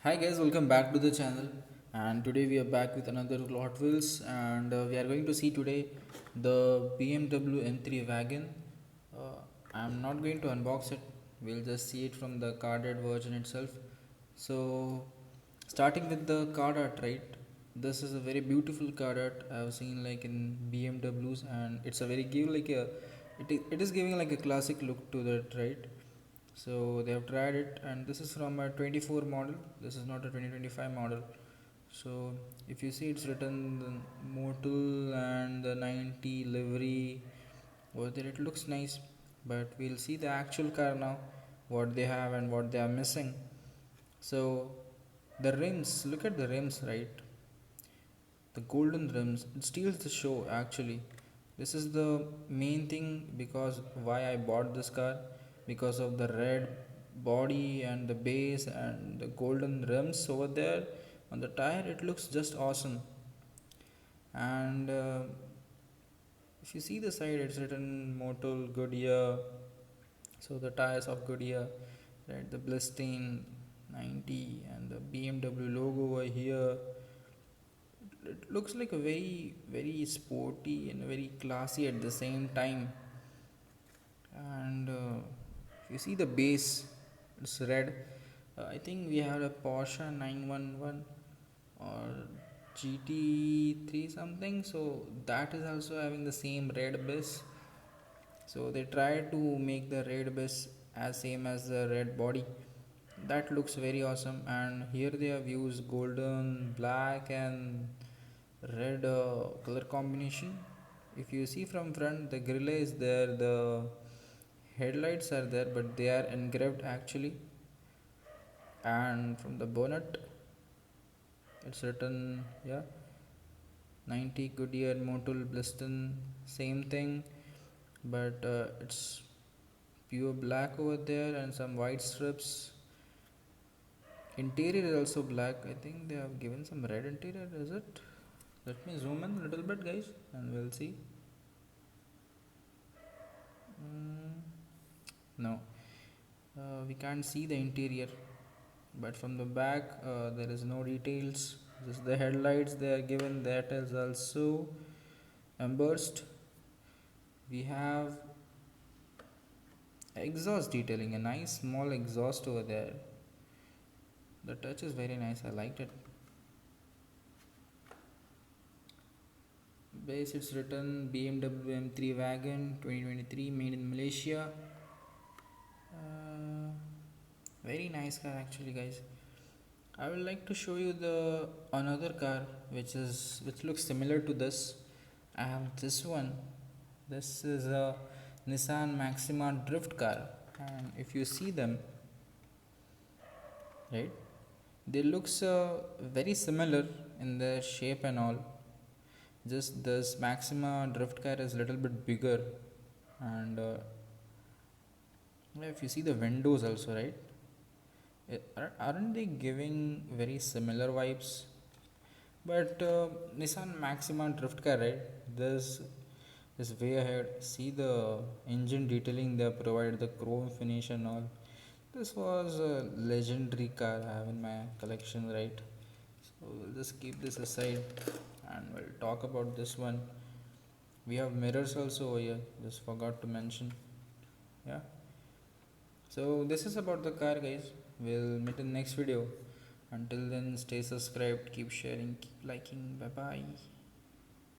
Hi guys, welcome back to the channel. And today we are back with another Hot Wheels, and we are going to see today the BMW M3 Wagon. Uh, I'm not going to unbox it. We'll just see it from the carded version itself. So, starting with the card art, right? This is a very beautiful card art I've seen like in BMWs, and it's a very give like a it is giving like a classic look to that, right? So they have tried it, and this is from a 24 model. This is not a 2025 model. So if you see, it's written the model and the 90 livery over there. It looks nice, but we'll see the actual car now, what they have and what they are missing. So the rims, look at the rims, right? The golden rims, it steals the show actually. This is the main thing because why I bought this car, because of the red body and the base and the golden rims over there on the tire. It looks just awesome. And if you see the side, it's written Motul Goodyear. So the tires of Goodyear, right? The Blistine 90 and the BMW logo over here. It looks like a very sporty and very classy at the same time. And if you see the base, it's red. I think we had a Porsche 911 or GT3 something, so that is also having the same red base. So they tried to make the red base as same as the red body. That looks very awesome, and here they have used golden, black and red color combination. If you see from front, the grill is there, the headlights are there, but they are engraved actually. And from the bonnet, it's written, yeah, 90 Goodyear Motul Bliston, same thing, but it's pure black over there and some white strips. Interior is also black. I think they have given some red interior, is it? Let me zoom in a little bit, guys, and we'll see. Mm, no, we can't see the interior, but from the back, there is no details. Just the headlights they are given. That is also embossed. We have exhaust detailing, a nice small exhaust over there. The touch is very nice. I liked it. Base, it's written BMW M3 Wagon 2023, made in Malaysia. Uh, Very nice car actually, guys. I would like to show you the another car which looks similar to this. I have this one. This is a Nissan Maxima drift car, and if you see them, right, they looks very similar in their shape and all. Just this Maxima drift car is little bit bigger, and if you see the windows also, right, aren't they giving very similar vibes? But Nissan Maxima drift car, right? This is way ahead. See the engine detailing they provide, the chrome finish and all. This was a legendary car I have in my collection, right? So we'll just keep this aside and we'll talk about this one. We have mirrors also over here. Just forgot to mention. Yeah. So this is about the car, guys. We'll meet in next video. Until then, stay subscribed, keep sharing, keep liking. Bye bye.